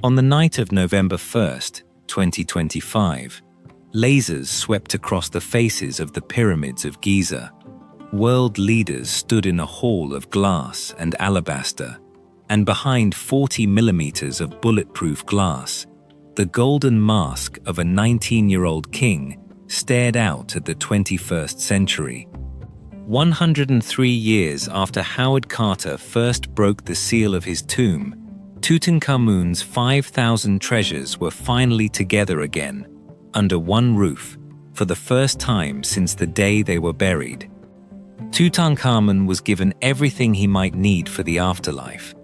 On the night of November 1st, 2025, lasers swept across the faces of the pyramids of Giza. World leaders stood in a hall of glass and alabaster, and behind 40 millimeters of bulletproof glass, the golden mask of a 19-year-old king stared out at the 21st century. 103 years after Howard Carter first broke the seal of his tomb, Tutankhamun's 5,000 treasures were finally together again, under one roof, for the first time since the day they were buried. Tutankhamun was given everything he might need for the afterlife: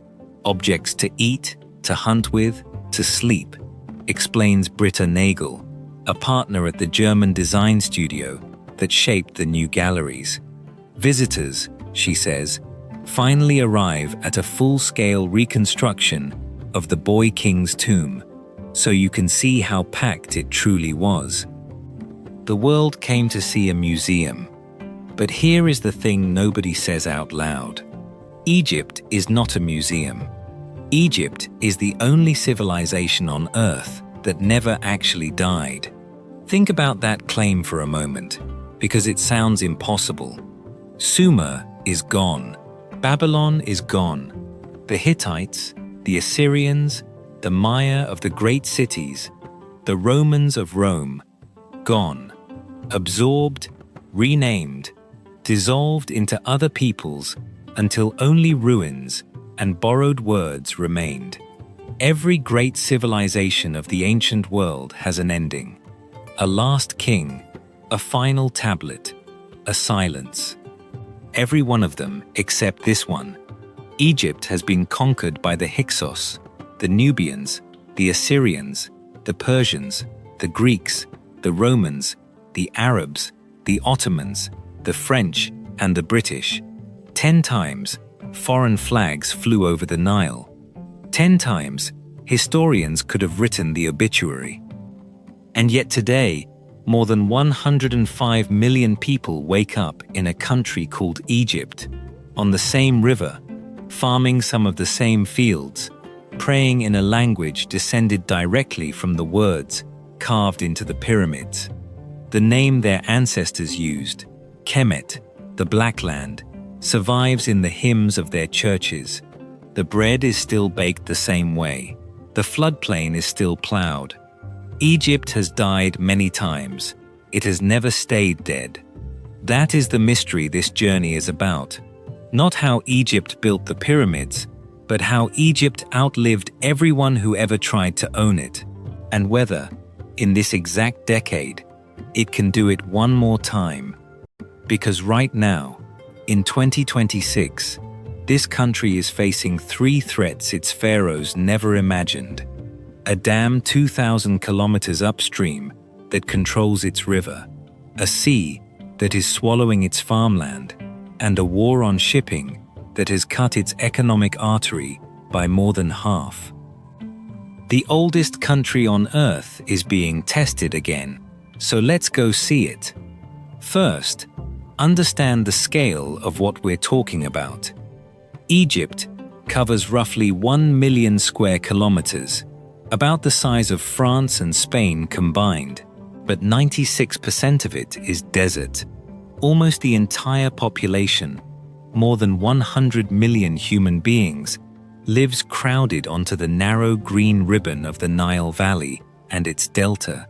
objects to eat, to hunt with, to sleep, explains Britta Nagel, a partner at the German design studio that shaped the new galleries. Visitors, she says, finally arrive at a full-scale reconstruction of the boy king's tomb, so you can see how packed it truly was. The world came to see a museum, but here is the thing nobody says out loud. Egypt is not a museum. Egypt is the only civilization on Earth that never actually died. Think about that claim for a moment, because it sounds impossible. Sumer is gone. Babylon is gone. The Hittites, the Assyrians, the Maya of the great cities, the Romans of Rome, gone. Absorbed, renamed, dissolved into other peoples until only ruins and borrowed words remained. Every great civilization of the ancient world has an ending. A last king, a final tablet, a silence. Every one of them, except this one. Egypt has been conquered by the Hyksos, the Nubians, the Assyrians, the Persians, the Greeks, the Romans, the Arabs, the Ottomans, the French, and the British. 10 times, foreign flags flew over the Nile. 10 times, historians could have written the obituary. And yet today, more than 105 million people wake up in a country called Egypt, on the same river, farming some of the same fields, praying in a language descended directly from the words carved into the pyramids. The name their ancestors used, Kemet, the Black Land, survives in the hymns of their churches. The bread is still baked the same way. The floodplain is still plowed. Egypt has died many times. It has never stayed dead. That is the mystery this journey is about. Not how Egypt built the pyramids, but how Egypt outlived everyone who ever tried to own it, and whether, in this exact decade, it can do it one more time. Because right now, in 2026, this country is facing 3 threats its pharaohs never imagined. A dam 2,000 kilometers upstream that controls its river, a sea that is swallowing its farmland, and a war on shipping that has cut its economic artery by more than half. The oldest country on Earth is being tested again, so let's go see it. First, understand the scale of what we're talking about. Egypt covers roughly 1 million square kilometers, about the size of France and Spain combined, but 96% of it is desert. Almost the entire population, more than 100 million human beings, lives crowded onto the narrow green ribbon of the Nile Valley and its delta,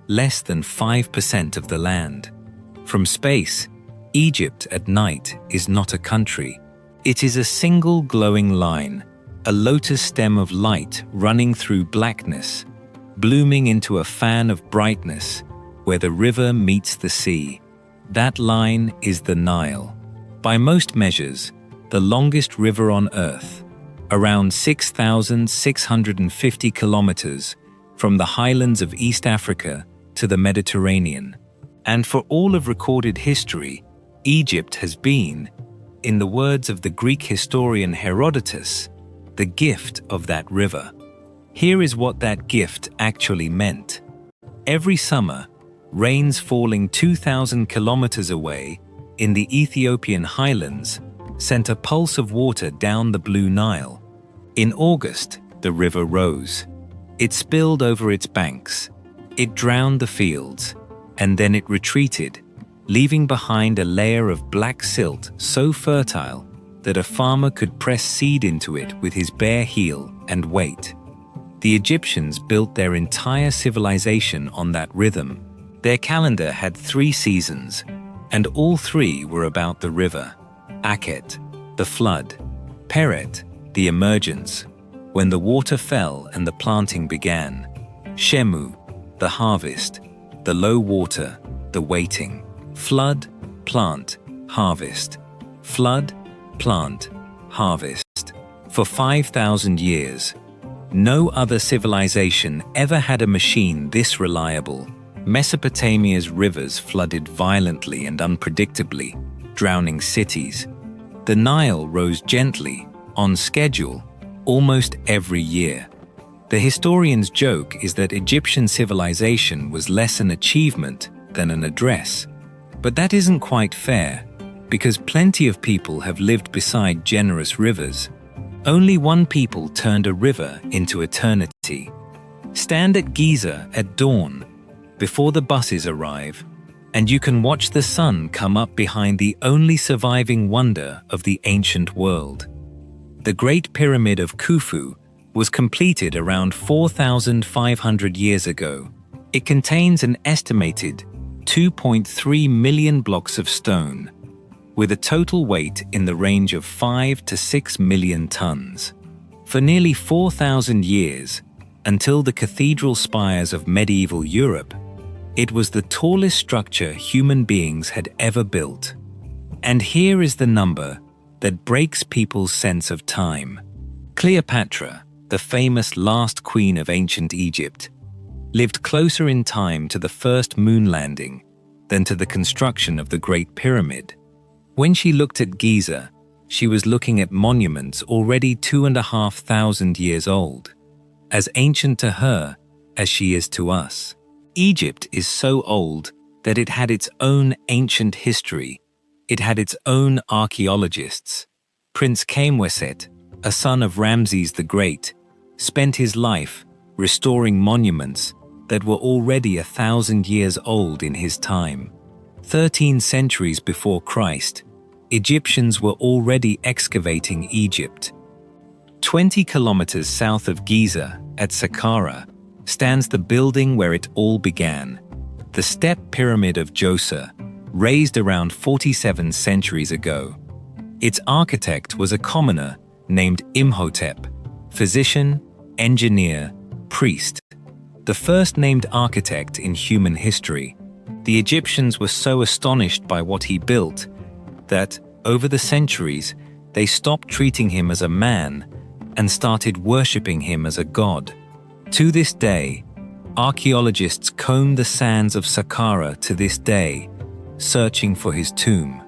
less than 5% of the land. From space, Egypt at night is not a country. It is a single glowing line, a lotus stem of light running through blackness, blooming into a fan of brightness where the river meets the sea. That line is the Nile. By most measures, the longest river on Earth, around 6,650 kilometers from the highlands of East Africa to the Mediterranean. And for all of recorded history, Egypt has been, in the words of the Greek historian Herodotus, the gift of that river. Here is what that gift actually meant. Every summer, rains falling 2,000 kilometers away in the Ethiopian highlands sent a pulse of water down the Blue Nile. In August, the river rose. It spilled over its banks. It drowned the fields, and then it retreated, leaving behind a layer of black silt so fertile that a farmer could press seed into it with his bare heel and wait. The Egyptians built their entire civilization on that rhythm. Their calendar had 3 seasons, and all 3 were about the river: Akhet, the flood; Peret, the emergence, when the water fell and the planting began; Shemu, the harvest, the low water, the waiting. Flood, plant, harvest. Flood, plant, harvest. For 5,000 years, no other civilization ever had a machine this reliable. Mesopotamia's rivers flooded violently and unpredictably, drowning cities. The Nile rose gently, on schedule, almost every year. The historians' joke is that Egyptian civilization was less an achievement than an address. But that isn't quite fair, because plenty of people have lived beside generous rivers. Only one people turned a river into eternity. Stand at Giza at dawn, before the buses arrive, and you can watch the sun come up behind the only surviving wonder of the ancient world. The Great Pyramid of Khufu was completed around 4,500 years ago. It contains an estimated 2.3 million blocks of stone, with a total weight in the range of 5 to 6 million tons. For nearly 4,000 years, until the cathedral spires of medieval Europe, it was the tallest structure human beings had ever built. And here is the number that breaks people's sense of time. Cleopatra, the famous last queen of ancient Egypt, lived closer in time to the first moon landing than to the construction of the Great Pyramid. When she looked at Giza, she was looking at monuments already 2,500 years old, as ancient to her as she is to us. Egypt is so old that it had its own ancient history. It had its own archaeologists. Prince Kamweset, a son of Ramses the Great, spent his life restoring monuments that were already 1,000 years old in his time. 13 centuries before Christ, Egyptians were already excavating Egypt. 20 kilometers south of Giza, at Saqqara, stands the building where it all began, the Step Pyramid of Djoser, raised around 47 centuries ago. Its architect was a commoner named Imhotep, physician, engineer, priest, the first named architect in human history. The Egyptians were so astonished by what he built that, over the centuries, they stopped treating him as a man and started worshipping him as a god. To this day, archaeologists comb the sands of Saqqara to this day, searching for his tomb.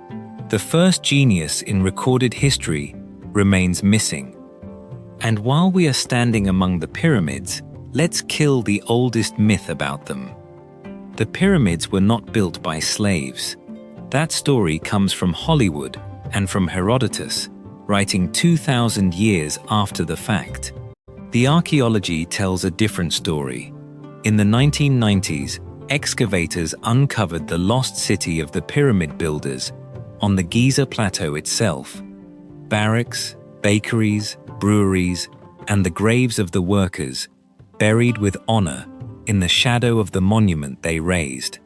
The first genius in recorded history remains missing. And while we are standing among the pyramids, let's kill the oldest myth about them. The pyramids were not built by slaves. That story comes from Hollywood and from Herodotus, writing 2,000 years after the fact. The archaeology tells a different story. In the 1990s, excavators uncovered the lost city of the pyramid builders on the Giza Plateau itself. Barracks, bakeries, breweries, and the graves of the workers, buried with honor in the shadow of the monument they raised.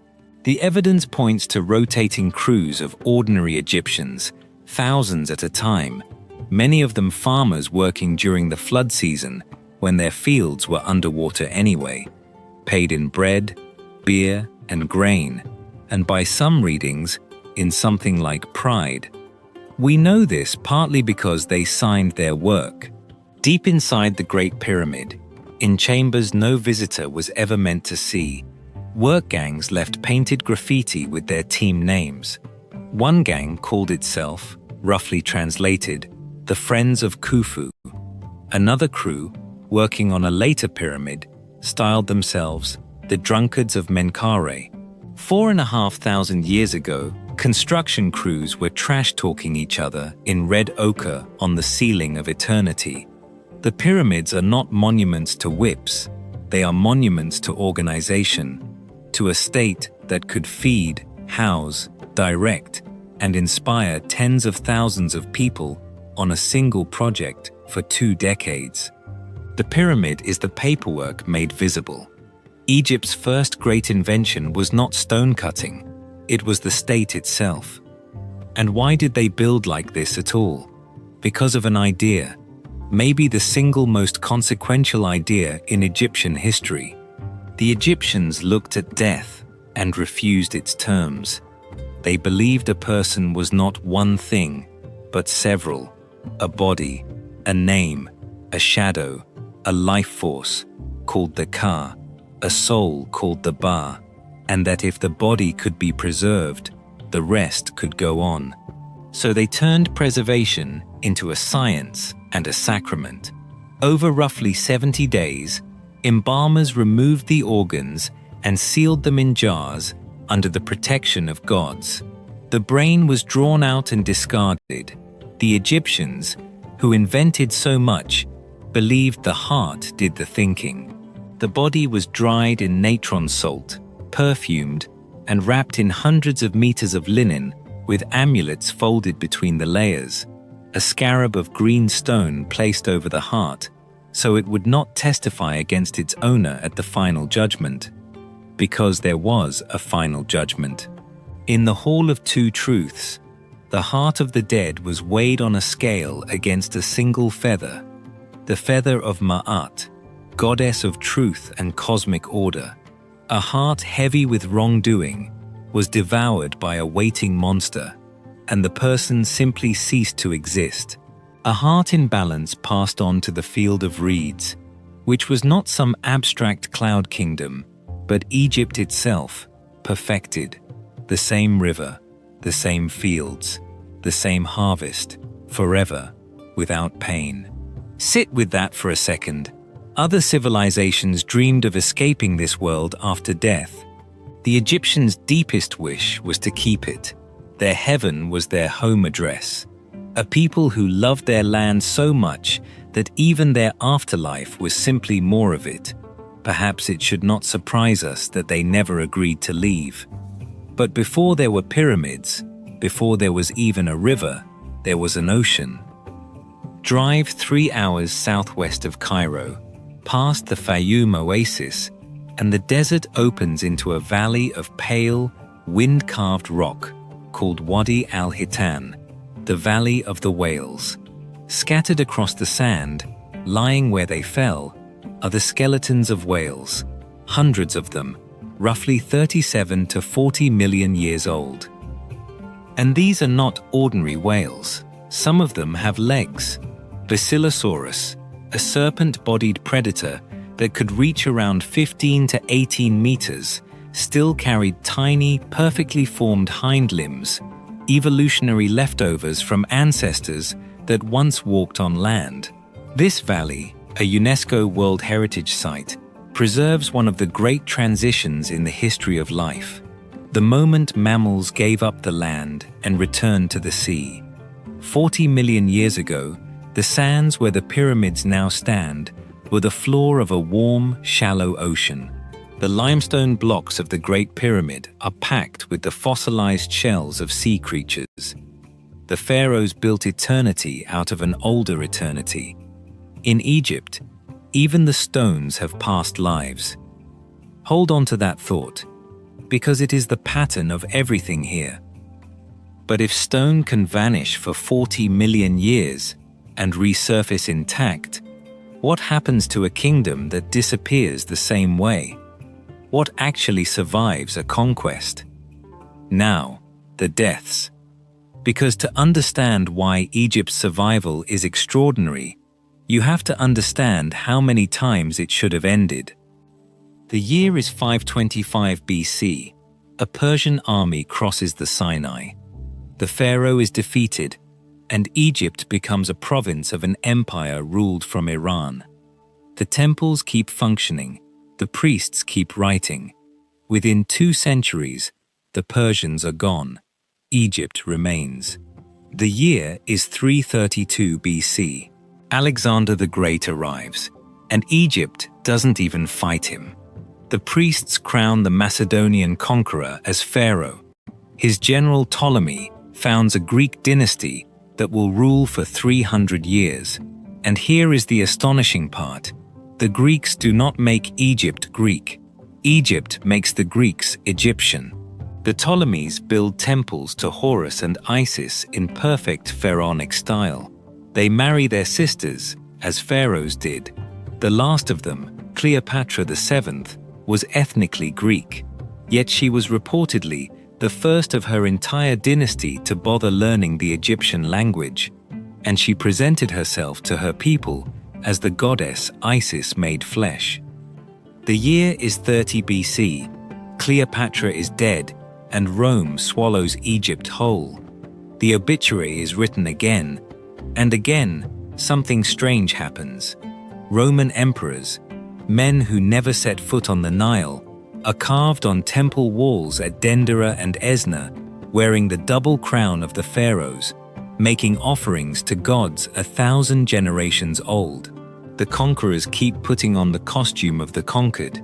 The evidence points to rotating crews of ordinary Egyptians, thousands at a time, many of them farmers working during the flood season when their fields were underwater anyway, paid in bread, beer, and grain, and by some readings, in something like pride. We know this partly because they signed their work. Deep inside the Great Pyramid, in chambers no visitor was ever meant to see, work gangs left painted graffiti with their team names. One gang called itself, roughly translated, the Friends of Khufu. Another crew, working on a later pyramid, styled themselves the Drunkards of Menkaure. 4,500 years ago, construction crews were trash-talking each other in red ochre on the ceiling of eternity. The pyramids are not monuments to whips, They are monuments to organization, to a state that could feed, house, direct, and inspire tens of thousands of people on a single project for 2 decades. The pyramid is the paperwork made visible. Egypt's first great invention was not stone cutting, it was the state itself. And why did they build like this at all? Because of an idea, maybe the single most consequential idea in Egyptian history. The Egyptians looked at death and refused its terms. They believed a person was not one thing, but several: a body, a name, a shadow, a life force called the Ka, a soul called the Ba, and that if the body could be preserved, the rest could go on. So they turned preservation into a science and a sacrament. Over roughly 70 days, embalmers removed the organs and sealed them in jars under the protection of gods. The brain was drawn out and discarded. The Egyptians, who invented so much, believed the heart did the thinking. The body was dried in natron salt, perfumed, and wrapped in hundreds of meters of linen with amulets folded between the layers, a scarab of green stone placed over the heart so it would not testify against its owner at the final judgment, because there was a final judgment. In the Hall of Two Truths, the heart of the dead was weighed on a scale against a single feather, the feather of Ma'at, goddess of truth and cosmic order. A heart heavy with wrongdoing was devoured by a waiting monster, and the person simply ceased to exist. A heart in balance passed on to the field of reeds, which was not some abstract cloud kingdom, but Egypt itself, perfected. The same river, the same fields, the same harvest, forever, without pain. Sit with that for a second. Other civilizations dreamed of escaping this world after death. The Egyptians' deepest wish was to keep it. Their heaven was their home address. A people who loved their land so much that even their afterlife was simply more of it. Perhaps it should not surprise us that they never agreed to leave. But before there were pyramids, before there was even a river, there was an ocean. Drive 3 hours southwest of Cairo, past the Fayoum oasis, and the desert opens into a valley of pale, wind-carved rock called Wadi al-Hitan, the Valley of the Whales. Scattered across the sand, lying where they fell, are the skeletons of whales, hundreds of them, roughly 37 to 40 million years old. And these are not ordinary whales. Some of them have legs. Basilosaurus, a serpent-bodied predator that could reach around 15 to 18 meters, still carried tiny, perfectly formed hind limbs, evolutionary leftovers from ancestors that once walked on land. This valley, a UNESCO World Heritage Site, preserves one of the great transitions in the history of life. The moment mammals gave up the land and returned to the sea. 40 million years ago, the sands where the pyramids now stand were the floor of a warm, shallow ocean. The limestone blocks of the Great Pyramid are packed with the fossilized shells of sea creatures. The pharaohs built eternity out of an older eternity. In Egypt, even the stones have past lives. Hold on to that thought, because it is the pattern of everything here. But if stone can vanish for 40 million years and resurface intact, what happens to a kingdom that disappears the same way? What actually survives a conquest? Now, the deaths. Because to understand why Egypt's survival is extraordinary, you have to understand how many times it should have ended. The year is 525 BC. A Persian army crosses the Sinai. The pharaoh is defeated, and Egypt becomes a province of an empire ruled from Iran. The temples keep functioning, the priests keep writing. Within 2 centuries, the Persians are gone. Egypt remains. The year is 332 BC. Alexander the Great arrives. and Egypt doesn't even fight him. The priests crown the Macedonian conqueror as pharaoh. His general Ptolemy founds a Greek dynasty that will rule for 300 years. And here is the astonishing part. The Greeks do not make Egypt Greek. Egypt makes the Greeks Egyptian. The Ptolemies build temples to Horus and Isis in perfect pharaonic style. They marry their sisters, as pharaohs did. The last of them, Cleopatra VII, was ethnically Greek, yet she was reportedly the first of her entire dynasty to bother learning the Egyptian language, and she presented herself to her people as the goddess Isis made flesh. The year is 30 BC, Cleopatra is dead, and Rome swallows Egypt whole. The obituary is written again, and again, something strange happens. Roman emperors, men who never set foot on the Nile, are carved on temple walls at Dendera and Esna, wearing the double crown of the pharaohs, making offerings to gods 1,000 generations old. The conquerors keep putting on the costume of the conquered.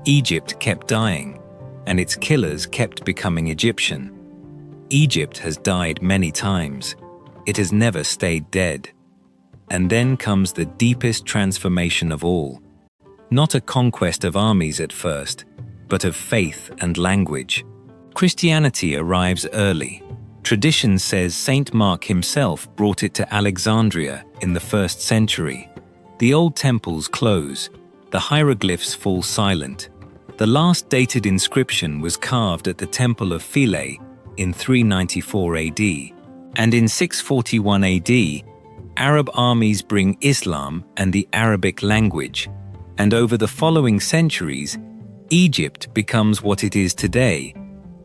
Egypt kept dying, and its killers kept becoming Egyptian. Egypt has died many times. It has never stayed dead. And then comes the deepest transformation of all. Not a conquest of armies at first, but of faith and language. Christianity arrives early. Tradition says Saint Mark himself brought it to Alexandria in the 1st century. The old temples close, the hieroglyphs fall silent. The last dated inscription was carved at the Temple of Philae in 394 AD, and in 641 AD, Arab armies bring Islam and the Arabic language, and over the following centuries, Egypt becomes what it is today,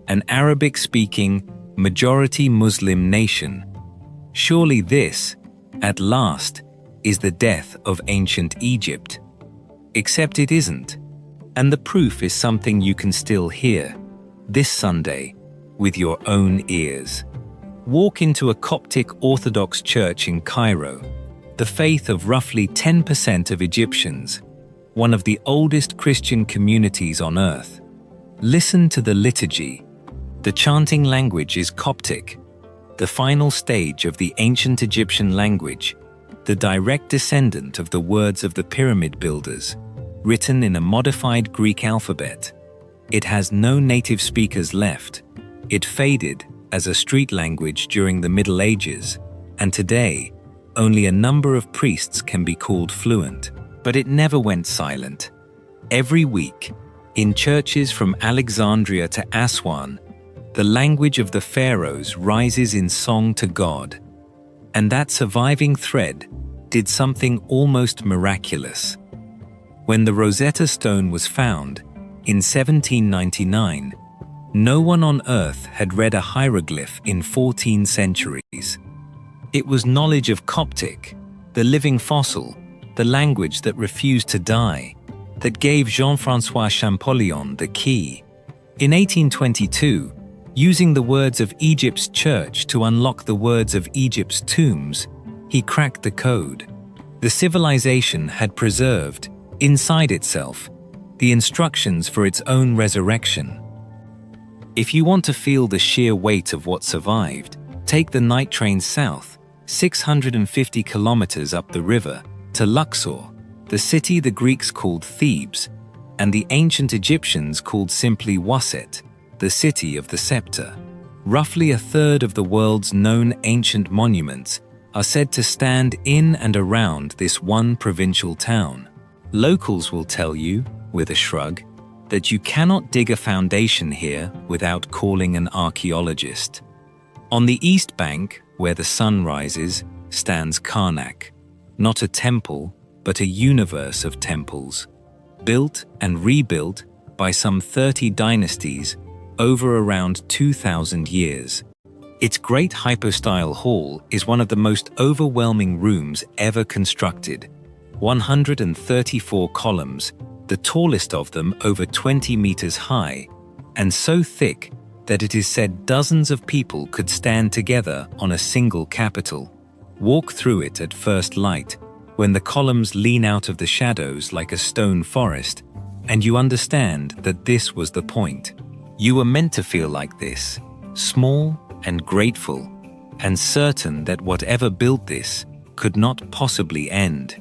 an Arabic-speaking, majority Muslim nation. Surely this, at last, is the death of ancient Egypt. Except it isn't, and the proof is something you can still hear, this Sunday, with your own ears. Walk into a Coptic Orthodox church in Cairo, the faith of roughly 10% of Egyptians, one of the oldest Christian communities on earth. Listen to the liturgy. The chanting language is Coptic, the final stage of the ancient Egyptian language, the direct descendant of the words of the pyramid builders, written in a modified Greek alphabet. It has no native speakers left. It faded as a street language during the Middle Ages, and today, only a number of priests can be called fluent. But it never went silent. Every week, in churches from Alexandria to Aswan, the language of the pharaohs rises in song to God. And that surviving thread did something almost miraculous. When the Rosetta Stone was found, in 1799, no one on earth had read a hieroglyph in 14 centuries. It was knowledge of Coptic, the living fossil, the language that refused to die, that gave Jean-François Champollion the key. In 1822, using the words of Egypt's church to unlock the words of Egypt's tombs, he cracked the code. The civilization had preserved, inside itself, the instructions for its own resurrection. If you want to feel the sheer weight of what survived, take the night train south, 650 kilometers up the river, to Luxor, the city the Greeks called Thebes, and the ancient Egyptians called simply Waset, the city of the scepter. Roughly a third of the world's known ancient monuments are said to stand in and around this one provincial town. Locals will tell you, with a shrug, that you cannot dig a foundation here without calling an archaeologist. On the east bank, where the sun rises, stands Karnak, not a temple, but a universe of temples, built and rebuilt by some 30 dynasties over around 2,000 years. Its great hypostyle hall is one of the most overwhelming rooms ever constructed. 134 columns, the tallest of them over 20 meters high, and so thick that it is said dozens of people could stand together on a single capital. Walk through it at first light, when the columns lean out of the shadows like a stone forest, and you understand that this was the point. You were meant to feel like this, small and grateful, and certain that whatever built this could not possibly end.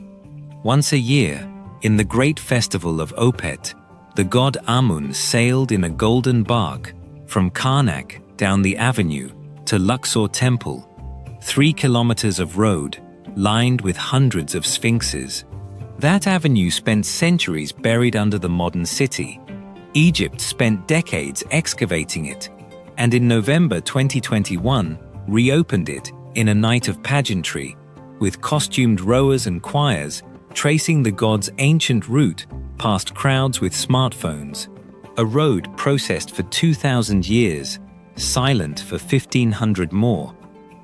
Once a year, in the great festival of Opet, the god Amun sailed in a golden bark from Karnak down the avenue to Luxor temple, 3 kilometers of road lined with hundreds of sphinxes. That avenue spent centuries buried under the modern city. Egypt spent decades excavating it, and in November 2021 reopened it in a night of pageantry, with costumed rowers and choirs tracing the god's ancient route past crowds with smartphones. A road processed for 2,000 years, silent for 1,500 more,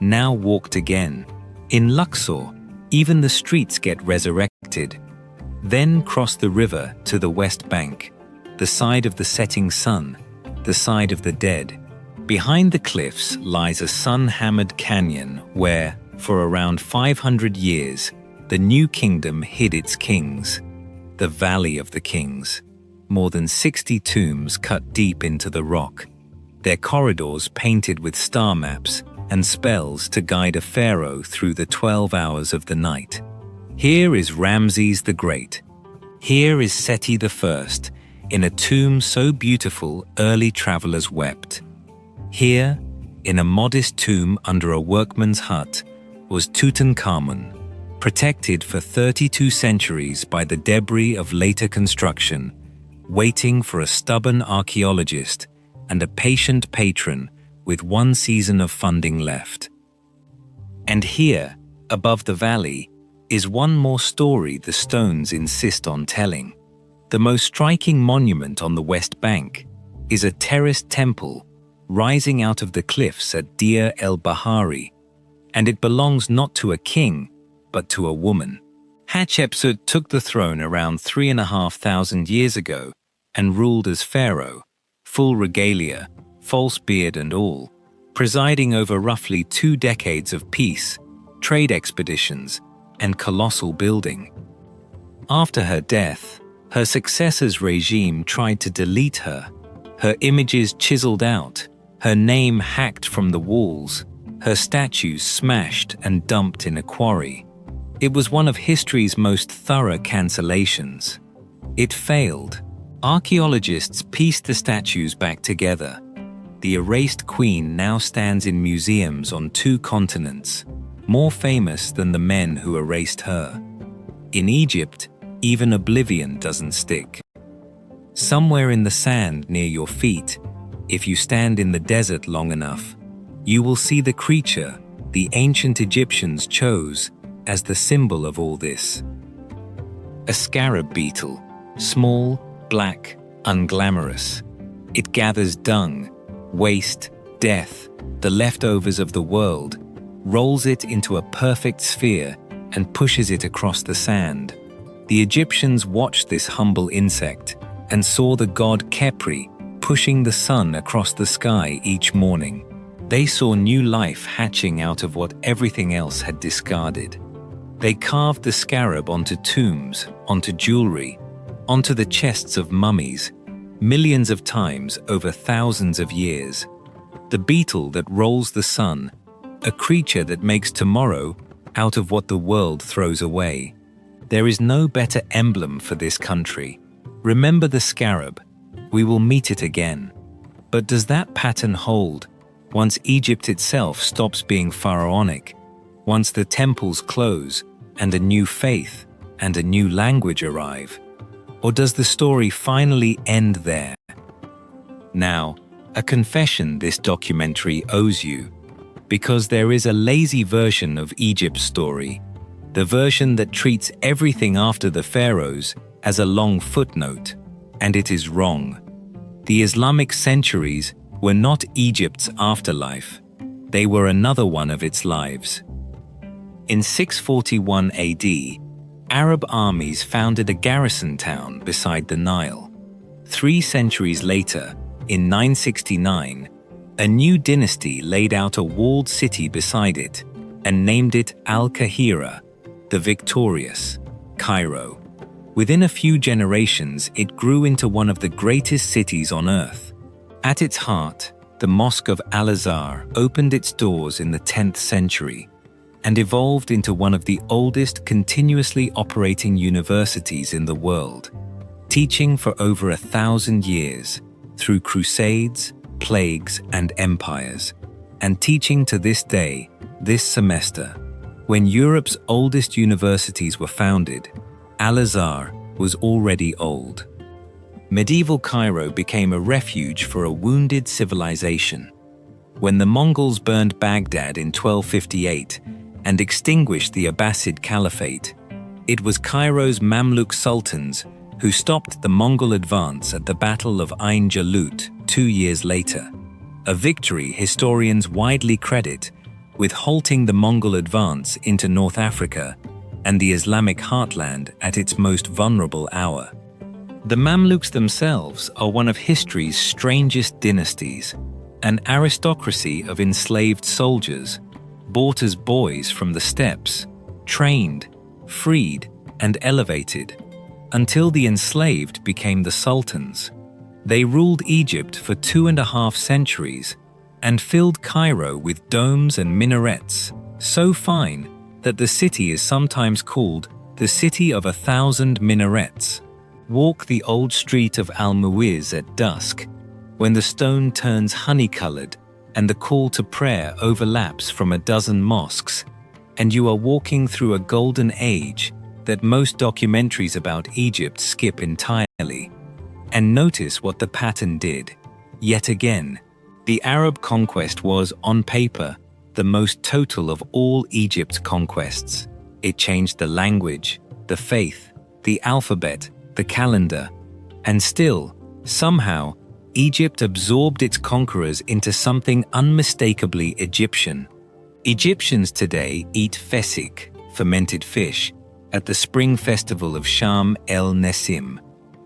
now walked again. In Luxor, even the streets get resurrected. Then cross the river to the west bank, the side of the setting sun, the side of the dead. Behind the cliffs lies a sun-hammered canyon where, for around 500 years, the new kingdom hid its kings. The Valley of the Kings. More than 60 tombs cut deep into the rock, their corridors painted with star maps and spells to guide a pharaoh through the 12 hours of the night. Here is Ramses the Great. Here is Seti I, in a tomb so beautiful early travelers wept. Here, in a modest tomb under a workman's hut, was Tutankhamun, protected for 32 centuries by the debris of later construction, waiting for a stubborn archaeologist and a patient patron with 1 season of funding left. And here, above the valley, is one more story the stones insist on telling. The most striking monument on the west bank is a terraced temple rising out of the cliffs at Deir el-Bahari, and it belongs not to a king, but to a woman. Hatshepsut took the throne around 3,500 years ago and ruled as pharaoh, full regalia, false beard and all, presiding over roughly 2 decades of peace, trade expeditions, and colossal building. After her death, her successor's regime tried to delete her images chiseled out, her name hacked from the walls, her statues smashed and dumped in a quarry. It was one of history's most thorough cancellations. It failed. Archaeologists pieced the statues back together. The erased queen now stands in museums on 2 continents, more famous than the men who erased her. In Egypt, even oblivion doesn't stick. Somewhere in the sand near your feet, if you stand in the desert long enough, you will see the creature the ancient Egyptians chose as the symbol of all this. A scarab beetle, small, black, unglamorous. It gathers dung, waste, death, the leftovers of the world, rolls it into a perfect sphere and pushes it across the sand. The Egyptians watched this humble insect and saw the god Khepri pushing the sun across the sky each morning. They saw new life hatching out of what everything else had discarded. They carved the scarab onto tombs, onto jewelry, onto the chests of mummies, millions of times over thousands of years. The beetle that rolls the sun, a creature that makes tomorrow out of what the world throws away. There is no better emblem for this country. Remember the scarab. We will meet it again. But does that pattern hold once Egypt itself stops being pharaonic, once the temples close and a new faith and a new language arrive? Or does the story finally end there? Now, a confession this documentary owes you, because there is a lazy version of Egypt's story, the version that treats everything after the pharaohs as a long footnote, and it is wrong. The Islamic centuries were not Egypt's afterlife. They were another one of its lives. In 641 AD, Arab armies founded a garrison town beside the Nile. 3 centuries later, in 969, a new dynasty laid out a walled city beside it and named it Al-Qahira, the victorious Cairo. Within a few generations, it grew into one of the greatest cities on earth. At its heart, the Mosque of Al-Azhar opened its doors in the 10th century and evolved into one of the oldest continuously operating universities in the world, teaching for over 1,000 years through crusades, plagues, and empires, and teaching to this day, this semester. When Europe's oldest universities were founded, Al-Azhar was already old. Medieval Cairo became a refuge for a wounded civilization. When the Mongols burned Baghdad in 1258 and extinguished the Abbasid Caliphate, it was Cairo's Mamluk sultans who stopped the Mongol advance at the Battle of Ain Jalut 2 years later, a victory historians widely credit with halting the Mongol advance into North Africa and the Islamic heartland at its most vulnerable hour. The Mamluks themselves are one of history's strangest dynasties, an aristocracy of enslaved soldiers, bought as boys from the steppes, trained, freed, and elevated, until the enslaved became the sultans. They ruled Egypt for 2.5 centuries and filled Cairo with domes and minarets, so fine that the city is sometimes called the City of 1,000 Minarets. Walk the old street of Al-Muizz at dusk, when the stone turns honey-colored and the call to prayer overlaps from a dozen mosques, and you are walking through a golden age that most documentaries about Egypt skip entirely. And notice what the pattern did. Yet again, the Arab conquest was, on paper, the most total of all Egypt's conquests. It changed the language, the faith, the alphabet, the calendar, and still, somehow, Egypt absorbed its conquerors into something unmistakably Egyptian. Egyptians today eat fesik, fermented fish, at the spring festival of Sham el-Nessim,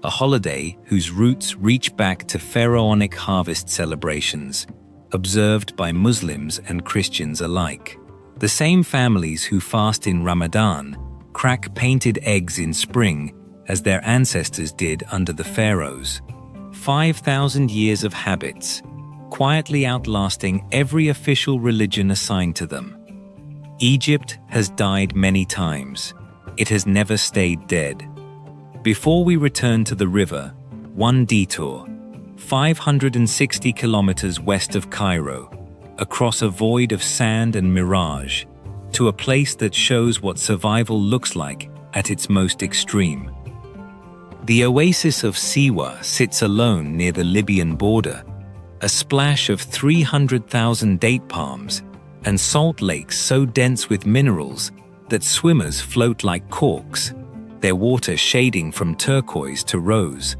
a holiday whose roots reach back to pharaonic harvest celebrations, observed by Muslims and Christians alike. The same families who fast in Ramadan crack painted eggs in spring as their ancestors did under the pharaohs. 5,000 years of habits, quietly outlasting every official religion assigned to them. Egypt has died many times. It has never stayed dead. Before we return to the river, one detour, 560 kilometers west of Cairo, across a void of sand and mirage, to a place that shows what survival looks like at its most extreme. The oasis of Siwa sits alone near the Libyan border, a splash of 300,000 date palms and salt lakes so dense with minerals that swimmers float like corks, their water shading from turquoise to rose.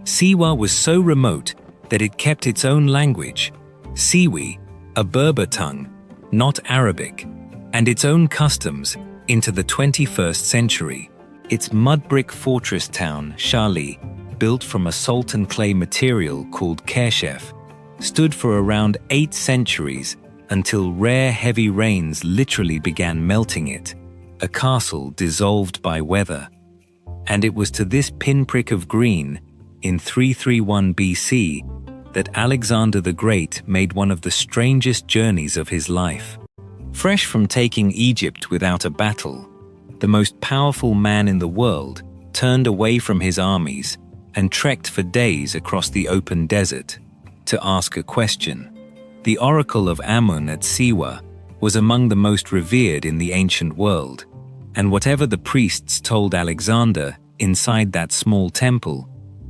Siwa was so remote that it kept its own language, Siwi, a Berber tongue, not Arabic, and its own customs into the 21st century. Its mud-brick fortress town, Shali, built from a salt and clay material called kershef, stood for around 8 centuries until rare heavy rains literally began melting it, a castle dissolved by weather. And it was to this pinprick of green, in 331 BC, that Alexander the Great made one of the strangest journeys of his life. Fresh from taking Egypt without a battle, the most powerful man in the world turned away from his armies and trekked for days across the open desert to ask a question. The oracle of Amun at Siwa was among the most revered in the ancient world, and whatever the priests told Alexander inside that small temple,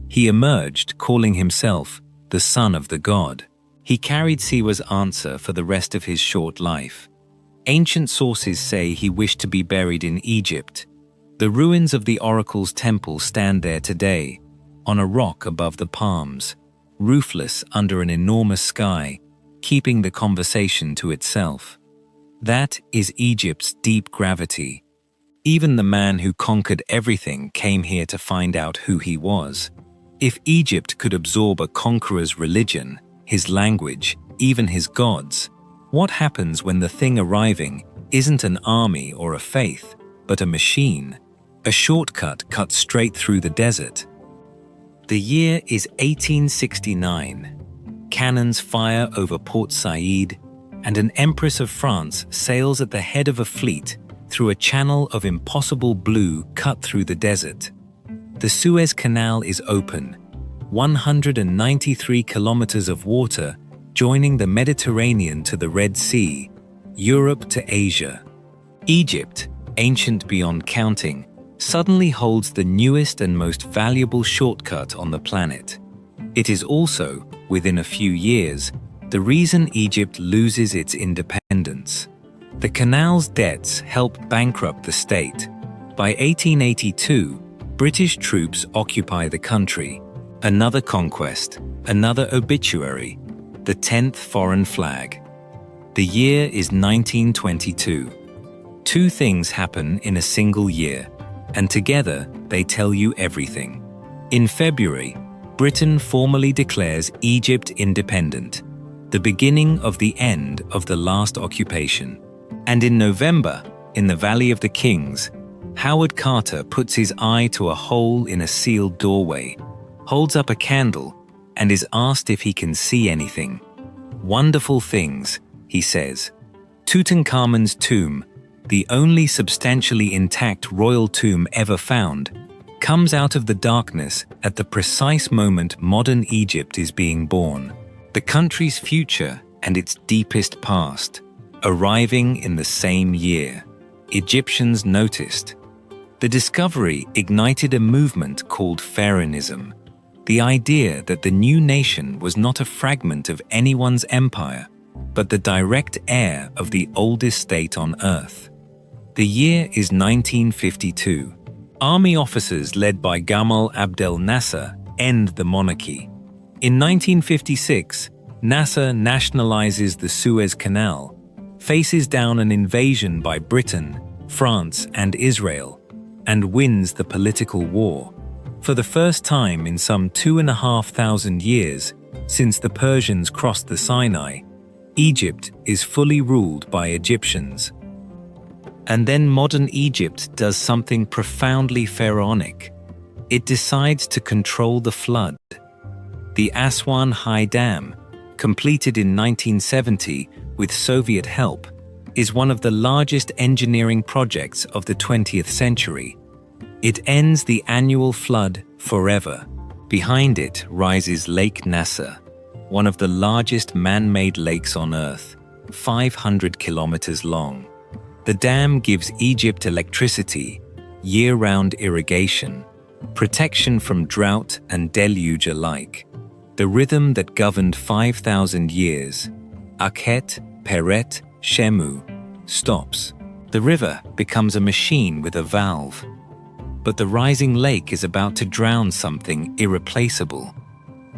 he emerged calling himself the son of the god. He carried Siwa's answer for the rest of his short life. Ancient sources say he wished to be buried in Egypt. The ruins of the oracle's temple stand there today, on a rock above the palms, roofless under an enormous sky, keeping the conversation to itself. That is Egypt's deep gravity. Even the man who conquered everything came here to find out who he was. If Egypt could absorb a conqueror's religion, his language, even his gods, what happens when the thing arriving isn't an army or a faith, but a machine, a shortcut cut straight through the desert. The year is 1869. Cannons fire over Port Said, and an empress of France sails at the head of a fleet through a channel of impossible blue cut through the desert. The Suez Canal is open, 193 kilometers of water joining the Mediterranean to the Red Sea, Europe to Asia. Egypt, ancient beyond counting, suddenly holds the newest and most valuable shortcut on the planet. It is also, within a few years, the reason Egypt loses its independence. The canal's debts help bankrupt the state. By 1882, British troops occupy the country. Another conquest, another obituary, the 10th foreign flag. The year is 1922. Two things happen in a single year, and together they tell you everything. In February, Britain formally declares Egypt independent, the beginning of the end of the last occupation. And in November, in the Valley of the Kings, Howard Carter puts his eye to a hole in a sealed doorway, holds up a candle, and is asked if he can see anything. "Wonderful things," he says. Tutankhamun's tomb, the only substantially intact royal tomb ever found, comes out of the darkness at the precise moment modern Egypt is being born. The country's future and its deepest past, arriving in the same year. Egyptians noticed. The discovery ignited a movement called pharaohism, the idea that the new nation was not a fragment of anyone's empire, but the direct heir of the oldest state on earth. The year is 1952. Army officers led by Gamal Abdel Nasser end the monarchy. In 1956, Nasser nationalizes the Suez Canal, faces down an invasion by Britain, France, and Israel, and wins the political war. For the first time in some 2,500 years since the Persians crossed the Sinai, Egypt is fully ruled by Egyptians. And then modern Egypt does something profoundly pharaonic. It decides to control the flood. The Aswan High Dam, completed in 1970 with Soviet help, is one of the largest engineering projects of the 20th century. It ends the annual flood forever. Behind it rises Lake Nasser, one of the largest man-made lakes on Earth, 500 kilometers long. The dam gives Egypt electricity, year-round irrigation, protection from drought and deluge alike. The rhythm that governed 5,000 years, Akhet, Peret, Shemu, stops. The river becomes a machine with a valve. But the rising lake is about to drown something irreplaceable.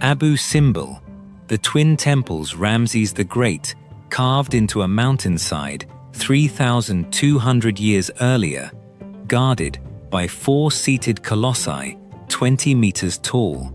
Abu Simbel, the twin temples Ramses the Great carved into a mountainside 3,200 years earlier, guarded by 4-seated colossi 20 meters tall.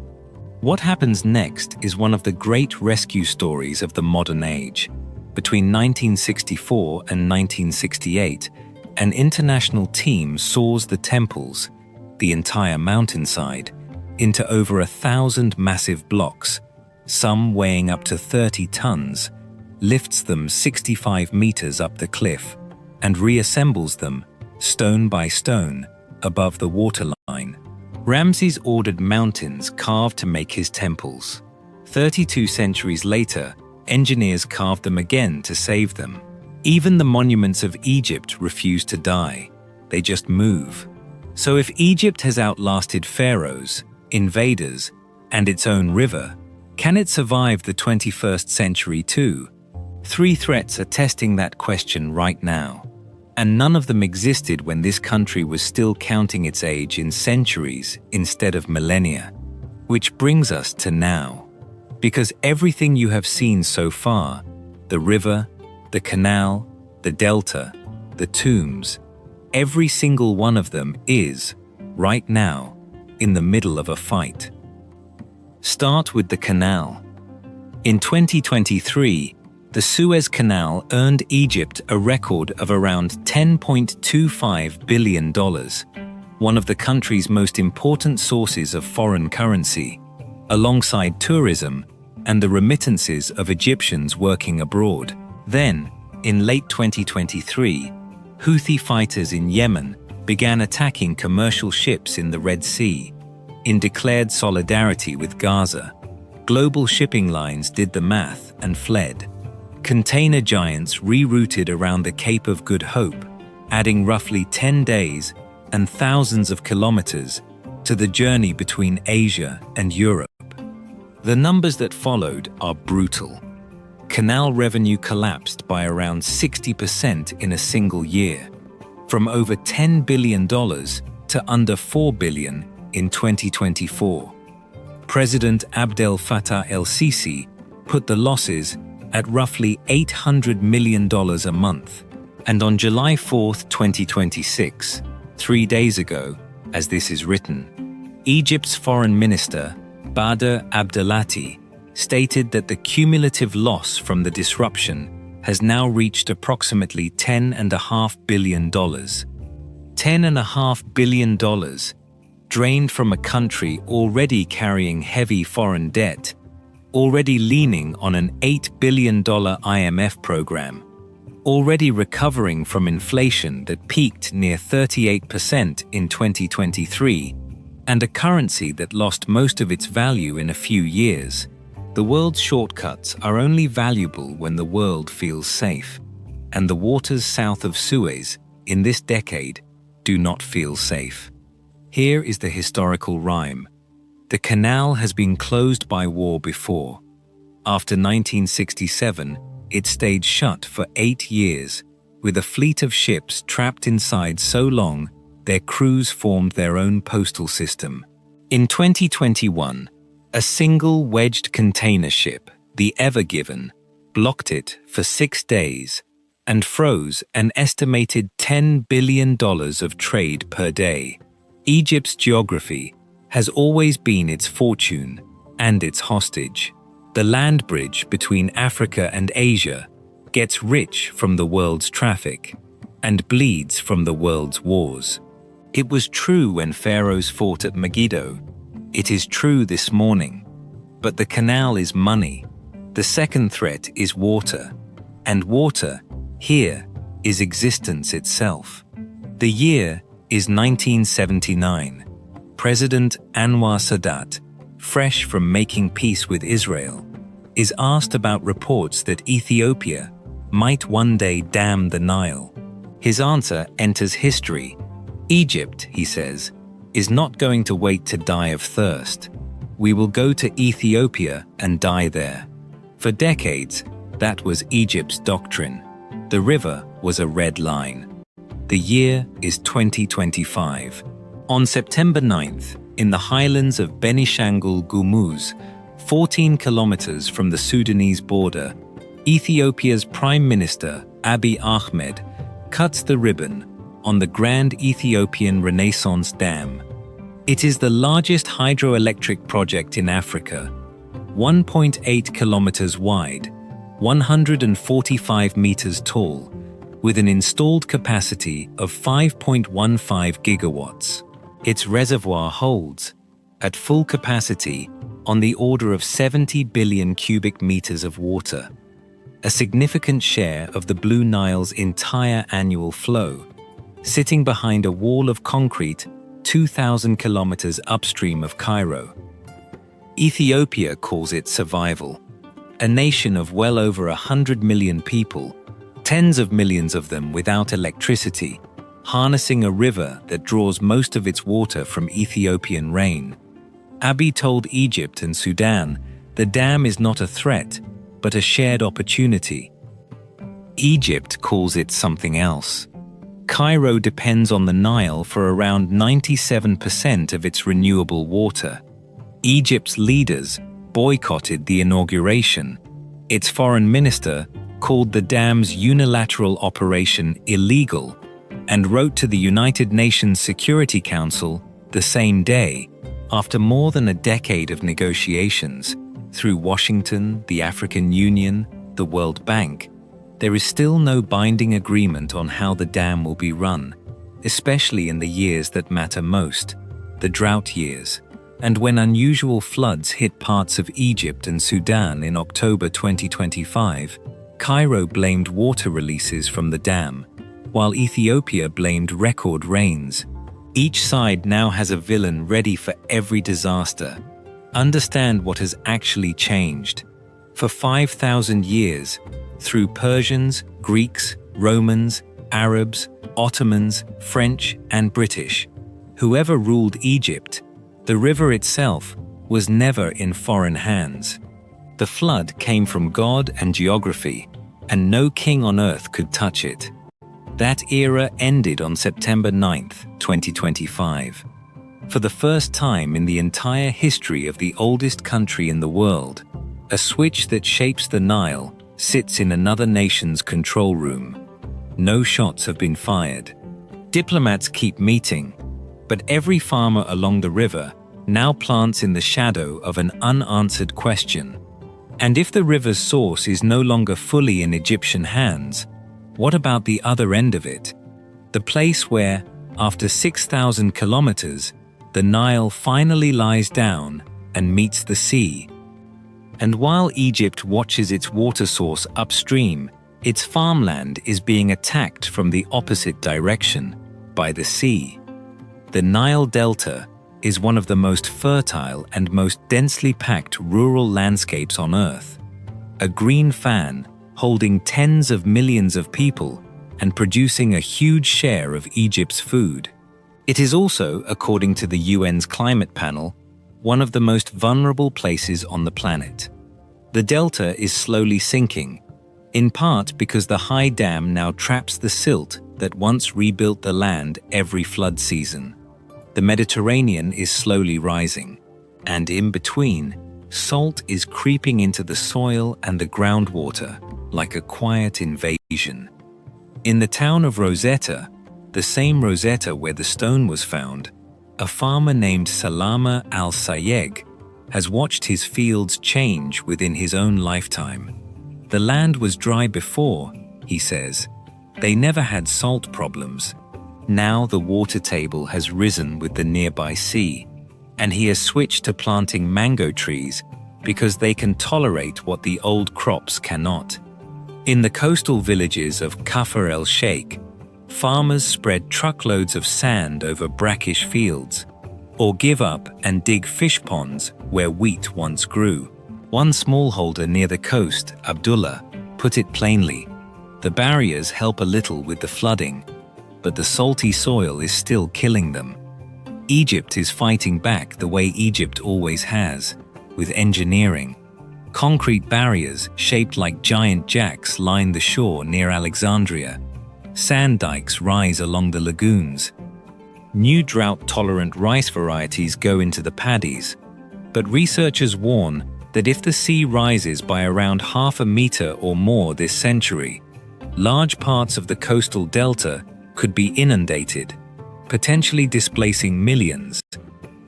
What happens next is one of the great rescue stories of the modern age. Between 1964 and 1968, an international team saws the temples, the entire mountainside, into over 1,000 massive blocks, some weighing up to 30 tons, lifts them 65 meters up the cliff, and reassembles them, stone by stone, above the waterline. Ramses ordered mountains carved to make his temples. 32 centuries later, engineers carved them again to save them. Even the monuments of Egypt refuse to die. They just move. So if Egypt has outlasted pharaohs, invaders, and its own river, can it survive the 21st century too? 3 threats are testing that question right now. And none of them existed when this country was still counting its age in centuries instead of millennia. Which brings us to now. Because everything you have seen so far, the river, the canal, the delta, the tombs, every single one of them is, right now, in the middle of a fight. Start with the canal. In 2023, The Suez Canal earned Egypt a record of around $10.25 billion, one of the country's most important sources of foreign currency, alongside tourism and the remittances of Egyptians working abroad. Then, in late 2023, Houthi fighters in Yemen began attacking commercial ships in the Red Sea. In declared solidarity with Gaza, global shipping lines did the math and fled. Container giants rerouted around the Cape of Good Hope, adding roughly 10 days and thousands of kilometers to the journey between Asia and Europe. The numbers that followed are brutal. Canal revenue collapsed by around 60% in a single year, from over $10 billion to under $4 billion in 2024. President Abdel Fattah el-Sisi put the losses at roughly $800 million a month. And on July 4, 2026, 3 days ago, as this is written, Egypt's foreign minister, Badr Abdelati, stated that the cumulative loss from the disruption has now reached approximately $10.5 billion. $10.5 billion drained from a country already carrying heavy foreign debt, already leaning on an $8 billion IMF program, already recovering from inflation that peaked near 38% in 2023, and a currency that lost most of its value in a few years. The world's shortcuts are only valuable when the world feels safe, and the waters south of Suez, in this decade, do not feel safe. Here is the historical rhyme. The canal has been closed by war before. After 1967, it stayed shut for 8 years, with a fleet of ships trapped inside so long their crews formed their own postal system. In 2021, a single wedged container ship, the Ever Given, blocked it for 6 days and froze an estimated $10 billion of trade per day. Egypt's geography has always been its fortune and its hostage. The land bridge between Africa and Asia gets rich from the world's traffic and bleeds from the world's wars. It was true when pharaohs fought at Megiddo. It is true this morning. But the canal is money. The second threat is water. And water, here, is existence itself. The year is 1979. President Anwar Sadat, fresh from making peace with Israel, is asked about reports that Ethiopia might one day dam the Nile. His answer enters history. Egypt, he says, is not going to wait to die of thirst. We will go to Ethiopia and die there. For decades, that was Egypt's doctrine. The river was a red line. The year is 2025. On September 9th, in the highlands of Benishangul Gumuz, 14 kilometers from the Sudanese border, Ethiopia's Prime Minister, Abiy Ahmed, cuts the ribbon on the Grand Ethiopian Renaissance Dam. It is the largest hydroelectric project in Africa, 1.8 kilometers wide, 145 meters tall, with an installed capacity of 5.15 gigawatts. Its reservoir holds, at full capacity, on the order of 70 billion cubic meters of water, a significant share of the Blue Nile's entire annual flow, sitting behind a wall of concrete 2,000 kilometers upstream of Cairo. Ethiopia calls it survival. A nation of well over 100 million people, tens of millions of them without electricity, harnessing a river that draws most of its water from Ethiopian rain. Abiy told Egypt and Sudan the dam is not a threat, but a shared opportunity. Egypt calls it something else. Cairo depends on the Nile for around 97% of its renewable water. Egypt's leaders boycotted the inauguration. Its foreign minister called the dam's unilateral operation illegal and wrote to the United Nations Security Council the same day, after more than a decade of negotiations, through Washington, the African Union, the World Bank, there is still no binding agreement on how the dam will be run, especially in the years that matter most, the drought years, and when unusual floods hit parts of Egypt and Sudan in October 2025, Cairo blamed water releases from the dam, while Ethiopia blamed record rains. Each side now has a villain ready for every disaster. Understand what has actually changed. For 5,000 years, through Persians, Greeks, Romans, Arabs, Ottomans, French, and British, whoever ruled Egypt, the river itself was never in foreign hands. The flood came from God and geography, and no king on earth could touch it. That era ended on September 9th, 2025. For the first time in the entire history of the oldest country in the world, a switch that shapes the Nile sits in another nation's control room. No shots have been fired. Diplomats keep meeting, but every farmer along the river now plants in the shadow of an unanswered question. And if the river's source is no longer fully in Egyptian hands, what about the other end of it? The place where, after 6,000 kilometers, the Nile finally lies down and meets the sea. And while Egypt watches its water source upstream, its farmland is being attacked from the opposite direction, by the sea. The Nile Delta is one of the most fertile and most densely packed rural landscapes on Earth. A green fan holding tens of millions of people and producing a huge share of Egypt's food. It is also, according to the UN's climate panel, one of the most vulnerable places on the planet. The delta is slowly sinking, in part because the high dam now traps the silt that once rebuilt the land every flood season. The Mediterranean is slowly rising, and in between, salt is creeping into the soil and the groundwater like a quiet invasion. In the town of Rosetta, the same Rosetta where the stone was found, a farmer named Salama al-Sayeg has watched his fields change within his own lifetime. The land was dry before, he says. They never had salt problems. Now the water table has risen with the nearby sea, and he has switched to planting mango trees because they can tolerate what the old crops cannot. In the coastal villages of Kafr el-Sheikh, farmers spread truckloads of sand over brackish fields, or give up and dig fish ponds where wheat once grew. One smallholder near the coast, Abdullah, put it plainly: the barriers help a little with the flooding, but the salty soil is still killing them. Egypt is fighting back the way Egypt always has, with engineering. Concrete barriers shaped like giant jacks line the shore near Alexandria. Sand dikes rise along the lagoons. New drought-tolerant rice varieties go into the paddies, but researchers warn that if the sea rises by around 0.5 meter or more this century, large parts of the coastal delta could be inundated, potentially displacing millions.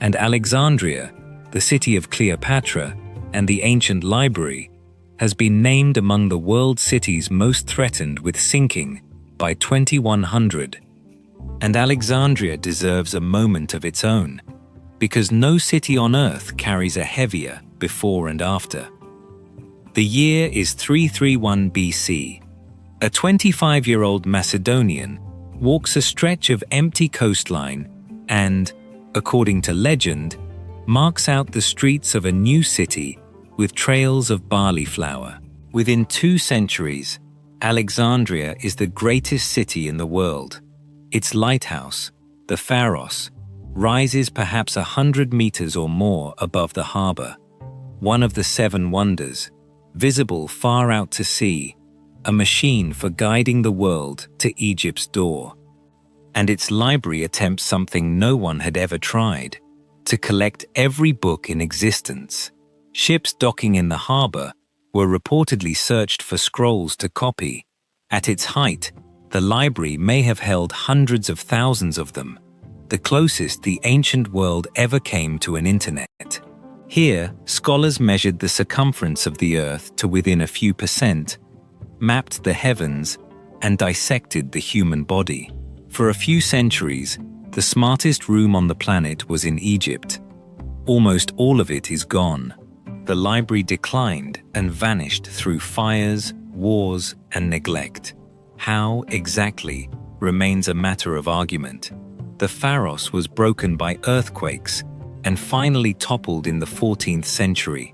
And Alexandria, the city of Cleopatra and the ancient library, has been named among the world cities most threatened with sinking by 2100. And Alexandria deserves a moment of its own, because no city on earth carries a heavier before and after. The year is 331 BC. A 25-year-old Macedonian walks a stretch of empty coastline and, according to legend, marks out the streets of a new city with trails of barley flour. Within 2 centuries, Alexandria is the greatest city in the world. Its lighthouse, the Pharos, rises perhaps 100 meters or more above the harbor, one of the 7 wonders, visible far out to sea, a machine for guiding the world to Egypt's door. And its library attempts something no one had ever tried: to collect every book in existence. Ships docking in the harbor were reportedly searched for scrolls to copy. At its height, the library may have held hundreds of thousands of them, the closest the ancient world ever came to an internet. Here, scholars measured the circumference of the Earth to within a few percent, mapped the heavens, and dissected the human body. For a few centuries, the smartest room on the planet was in Egypt. Almost all of it is gone. The library declined and vanished through fires, wars, and neglect. How exactly remains a matter of argument. The pharaohs was broken by earthquakes and finally toppled in the 14th century.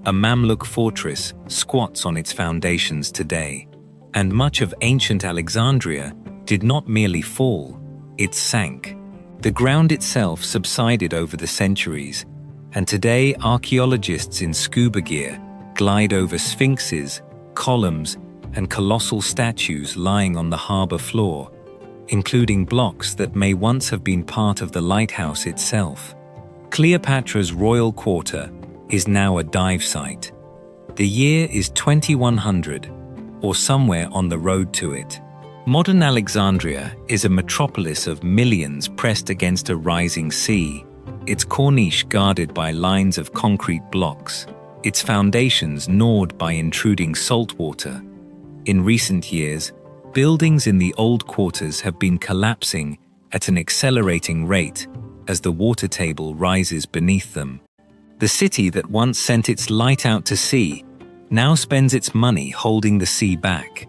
A Mamluk fortress squats on its foundations today, and much of ancient Alexandria did not merely fall, it sank. The ground itself subsided over the centuries, and today archaeologists in scuba gear glide over sphinxes, columns, and colossal statues lying on the harbor floor, including blocks that may once have been part of the lighthouse itself. Cleopatra's royal quarter is now a dive site. The year is 2100, or somewhere on the road to it. Modern Alexandria is a metropolis of millions pressed against a rising sea, its corniche guarded by lines of concrete blocks, its foundations gnawed by intruding salt water. In recent years, buildings in the old quarters have been collapsing at an accelerating rate as the water table rises beneath them. The city that once sent its light out to sea now spends its money holding the sea back.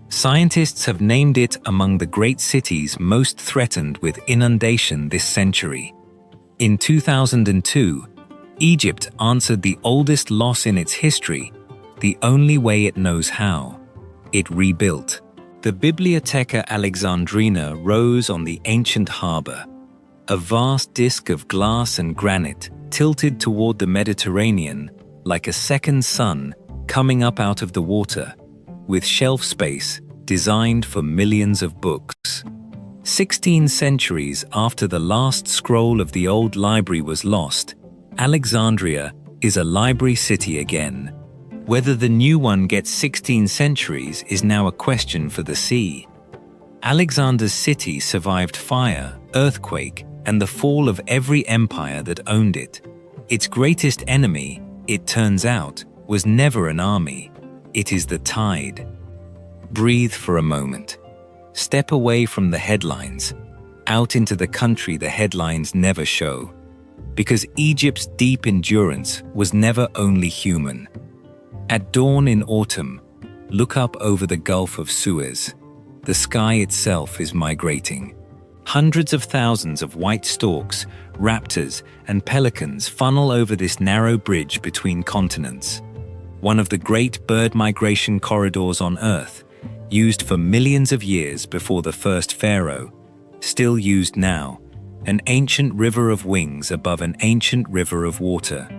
Scientists have named it among the great cities most threatened with inundation this century. In 2002, Egypt answered the oldest loss in its history, the only way it knows how. It rebuilt. The Bibliotheca Alexandrina rose on the ancient harbor, a vast disk of glass and granite tilted toward the Mediterranean like a second sun coming up out of the water, with shelf space designed for millions of books. 16 centuries after the last scroll of the old library was lost, Alexandria is a library city again. Whether the new one gets 16 centuries is now a question for the sea. Alexander's city survived fire, earthquake, and the fall of every empire that owned it. Its greatest enemy, it turns out, was never an army. It is the tide. Breathe for a moment. Step away from the headlines, out into the country the headlines never show. Because Egypt's deep endurance was never only human. At dawn in autumn, look up over the Gulf of Suez. The sky itself is migrating. Hundreds of thousands of white storks, raptors, and pelicans funnel over this narrow bridge between continents. One of the great bird migration corridors on Earth, used for millions of years before the first pharaoh, still used now, an ancient river of wings above an ancient river of water.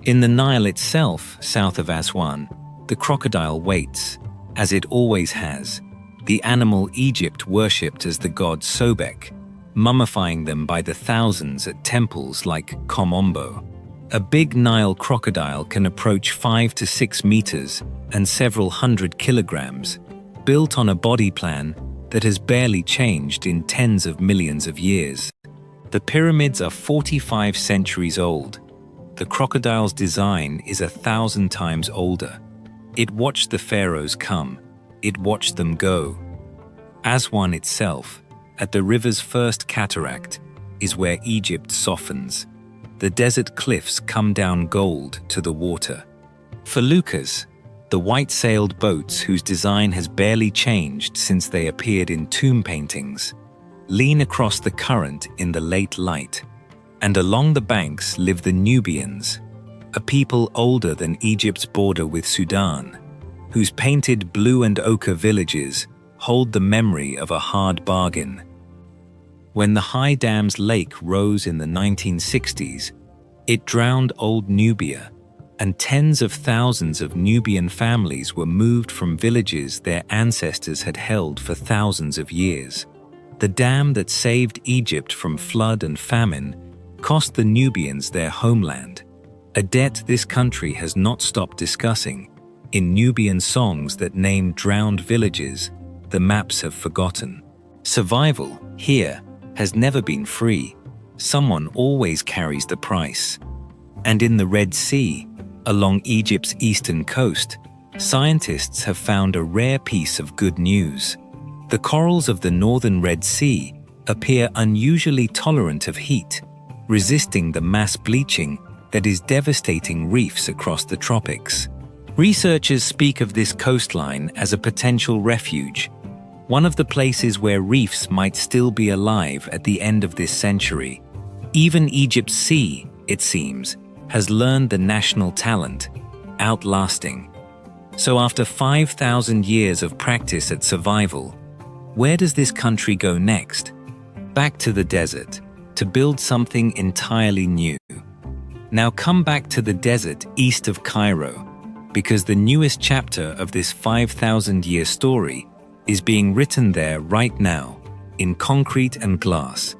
In the Nile itself, south of Aswan, the crocodile waits, as it always has, the animal Egypt worshipped as the god Sobek, mummifying them by the thousands at temples like Komombo. A big Nile crocodile can approach 5 to 6 meters and several hundred kilograms, built on a body plan that has barely changed in tens of millions of years. The pyramids are 45 centuries old. The crocodile's design is 1,000 times older. It watched the pharaohs come. It watched them go. Aswan itself, at the river's first cataract, is where Egypt softens. The desert cliffs come down gold to the water. Feluccas, the white-sailed boats whose design has barely changed since they appeared in tomb paintings, lean across the current in the late light. And along the banks live the Nubians, a people older than Egypt's border with Sudan, whose painted blue and ochre villages hold the memory of a hard bargain. When the High Dams Lake rose in the 1960s, it drowned old Nubia, and tens of thousands of Nubian families were moved from villages their ancestors had held for thousands of years. The dam that saved Egypt from flood and famine cost the Nubians their homeland, a debt this country has not stopped discussing. In Nubian songs that name drowned villages, the maps have forgotten. Survival, here, has never been free. Someone always carries the price. And in the Red Sea, along Egypt's eastern coast, scientists have found a rare piece of good news. The corals of the northern Red Sea appear unusually tolerant of heat, resisting the mass bleaching that is devastating reefs across the tropics. Researchers speak of this coastline as a potential refuge, one of the places where reefs might still be alive at the end of this century. Even Egypt's sea, it seems, has learned the national talent, outlasting. So after 5,000 years of practice at survival, where does this country go next? Back to the desert, to build something entirely new. Now come back to the desert east of Cairo, because the newest chapter of this 5,000-year story is being written there right now, in concrete and glass,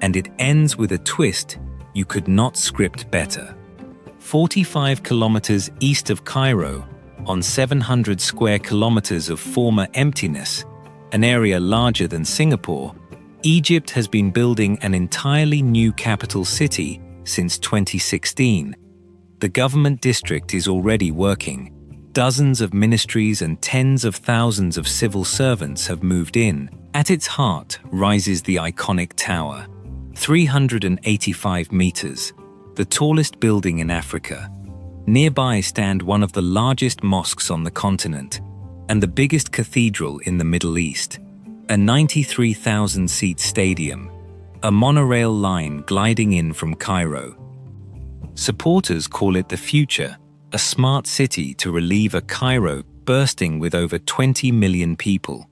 and it ends with a twist you could not script better. 45 kilometers east of Cairo, on 700 square kilometers of former emptiness, an area larger than Singapore, Egypt has been building an entirely new capital city since 2016. The government district is already working. Dozens of ministries and tens of thousands of civil servants have moved in. At its heart rises the iconic tower, 385 meters, the tallest building in Africa. Nearby stand one of the largest mosques on the continent and the biggest cathedral in the Middle East, a 93,000-seat stadium, a monorail line gliding in from Cairo. Supporters call it the future, a smart city to relieve a Cairo bursting with over 20 million people.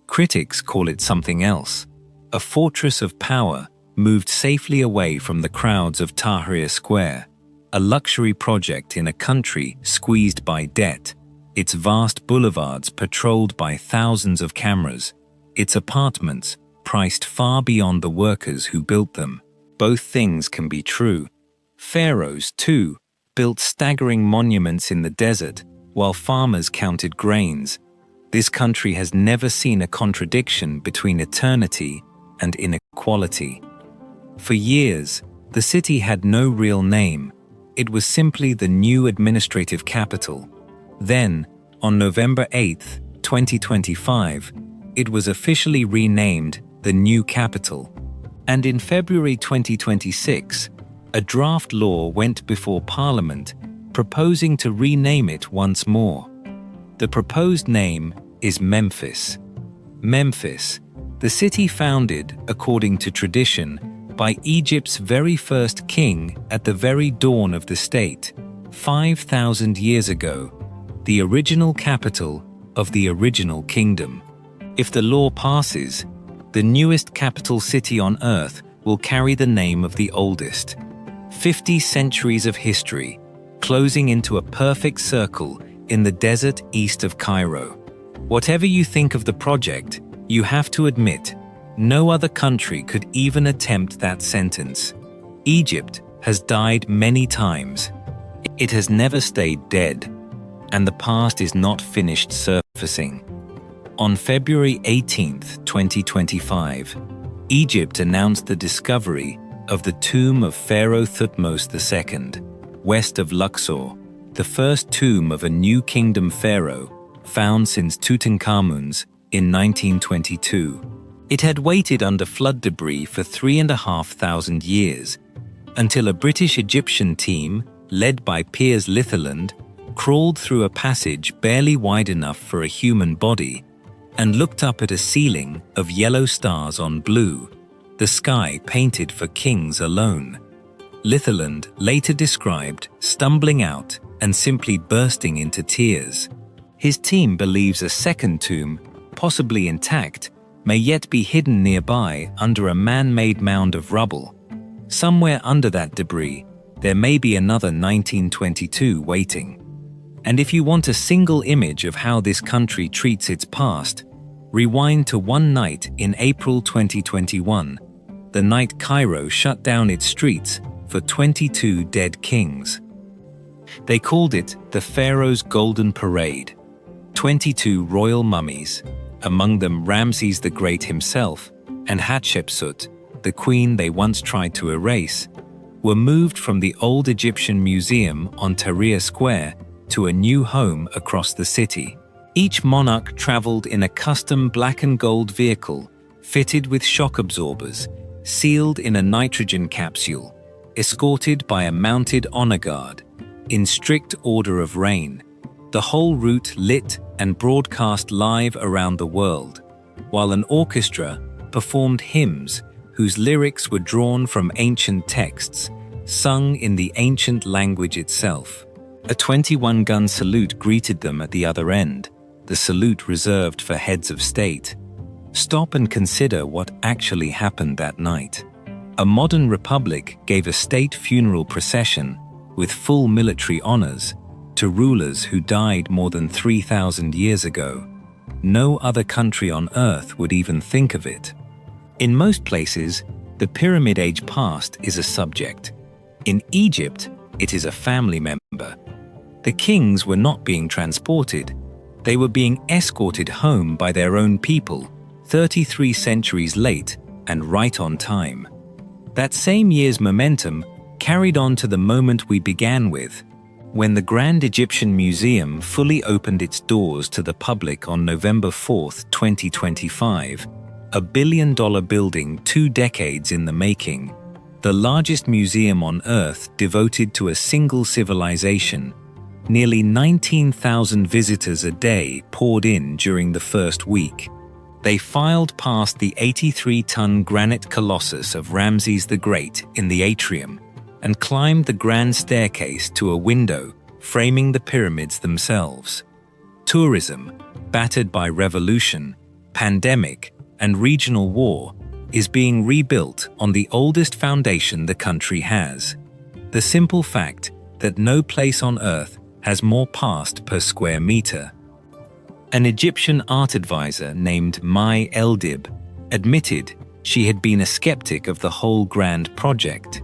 Critics call it something else, a fortress of power moved safely away from the crowds of Tahrir Square, a luxury project in a country squeezed by debt, its vast boulevards patrolled by thousands of cameras, its apartments priced far beyond the workers who built them. Both things can be true. Pharaohs, too, built staggering monuments in the desert while farmers counted grains. This country has never seen a contradiction between eternity and inequality. For years, the city had no real name. It was simply the new administrative capital. Then, on November 8, 2025, it was officially renamed the new capital. And in February 2026, a draft law went before Parliament proposing to rename it once more. The proposed name is Memphis. Memphis, the city founded, according to tradition, by Egypt's very first king at the very dawn of the state, 5,000 years ago, the original capital of the original kingdom. If the law passes, the newest capital city on earth will carry the name of the oldest. 50 centuries of history, closing into a perfect circle in the desert east of Cairo. Whatever you think of the project, you have to admit, no other country could even attempt that sentence. Egypt has died many times. It has never stayed dead, and the past is not finished surfacing. On February 18, 2025, Egypt announced the discovery of the tomb of Pharaoh Thutmose II, west of Luxor, the first tomb of a new kingdom pharaoh found since Tutankhamun's in 1922. It had waited under flood debris for 3,500 years, until a British-Egyptian team, led by Piers Litherland, crawled through a passage barely wide enough for a human body and looked up at a ceiling of yellow stars on blue, the sky painted for kings alone. Litherland later described stumbling out and simply bursting into tears. His team believes a second tomb, possibly intact, may yet be hidden nearby under a man-made mound of rubble. Somewhere under that debris, there may be another 1922 waiting. And if you want a single image of how this country treats its past, rewind to one night in April 2021, the night Cairo shut down its streets for 22 dead kings. They called it the Pharaoh's Golden Parade. 22 royal mummies, among them Ramses the Great himself and Hatshepsut, the queen they once tried to erase, were moved from the old Egyptian museum on Tahrir Square to a new home across the city. Each monarch traveled in a custom black and gold vehicle fitted with shock absorbers, sealed in a nitrogen capsule, escorted by a mounted honor guard, in strict order of reign. The whole route lit and broadcast live around the world, while an orchestra performed hymns whose lyrics were drawn from ancient texts, sung in the ancient language itself. A 21-gun salute greeted them at the other end, the salute reserved for heads of state. Stop and consider what actually happened that night. A modern republic gave a state funeral procession with full military honors to rulers who died more than 3,000 years ago. No other country on earth would even think of it. In most places, the Pyramid Age past is a subject. In Egypt, it is a family member. The kings were not being transported. They were being escorted home by their own people, 33 centuries late and right on time. That same year's momentum carried on to the moment we began with, when the Grand Egyptian Museum fully opened its doors to the public on November 4, 2025, a billion-dollar building 2 decades in the making, the largest museum on Earth devoted to a single civilization. Nearly 19,000 visitors a day poured in during the first week. They filed past the 83-ton granite colossus of Ramses the Great in the atrium and climbed the grand staircase to a window framing the pyramids themselves. Tourism, battered by revolution, pandemic, and regional war, is being rebuilt on the oldest foundation the country has. The simple fact that no place on Earth has more past per square meter. An Egyptian art advisor named Mai Eldib admitted she had been a skeptic of the whole grand project,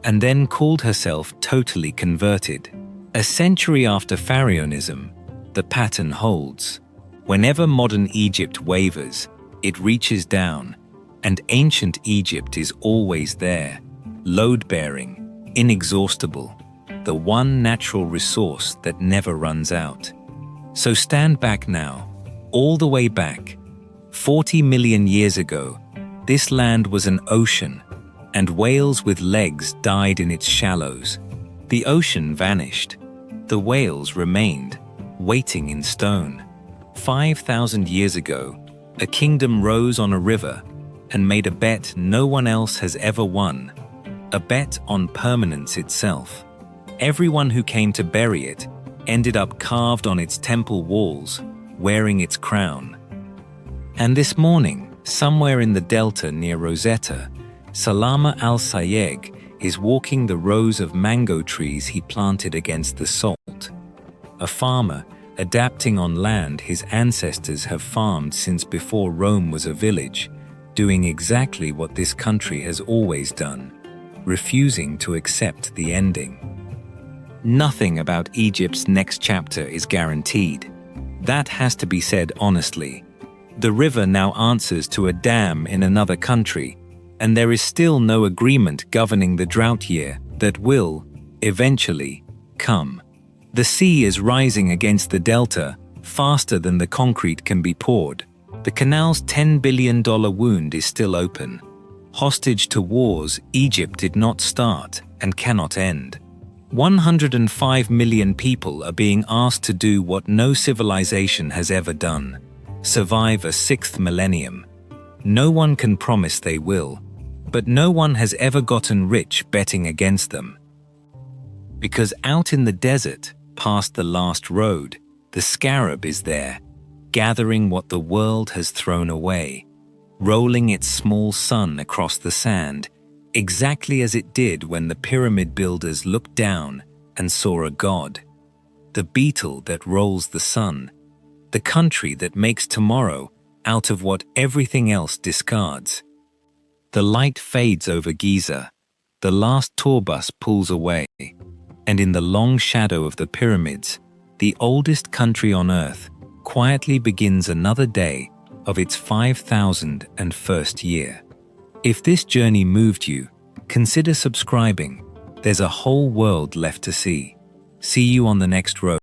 and then called herself totally converted. A century after pharaohism, the pattern holds. Whenever modern Egypt wavers, it reaches down, and ancient Egypt is always there, load-bearing, inexhaustible, the one natural resource that never runs out. So stand back now, all the way back. 40 million years ago, this land was an ocean, and whales with legs died in its shallows. The ocean vanished. The whales remained, waiting in stone. 5,000 years ago, a kingdom rose on a river and made a bet no one else has ever won, a bet on permanence itself. Everyone who came to bury it ended up carved on its temple walls, wearing its crown. And this morning, somewhere in the delta near Rosetta, Salama al-Sayeg is walking the rows of mango trees he planted against the salt. A farmer adapting on land his ancestors have farmed since before Rome was a village, doing exactly what this country has always done, refusing to accept the ending. Nothing about Egypt's next chapter is guaranteed. That has to be said honestly. The river now answers to a dam in another country, and there is still no agreement governing the drought year that will, eventually, come. The sea is rising against the delta faster than the concrete can be poured. The canal's $10 billion wound is still open. Hostage to wars Egypt did not start and cannot end. 105 million people are being asked to do what no civilization has ever done: survive a 6th millennium. No one can promise they will, but no one has ever gotten rich betting against them. Because out in the desert, past the last road, the scarab is there, gathering what the world has thrown away, rolling its small sun across the sand, exactly as it did when the pyramid builders looked down and saw a god. The beetle that rolls the sun, the country that makes tomorrow out of what everything else discards. The light fades over Giza, the last tour bus pulls away, and in the long shadow of the pyramids, the oldest country on Earth quietly begins another day of its 5,001st year. If this journey moved you, consider subscribing There's a whole world left to see. See you on the next road.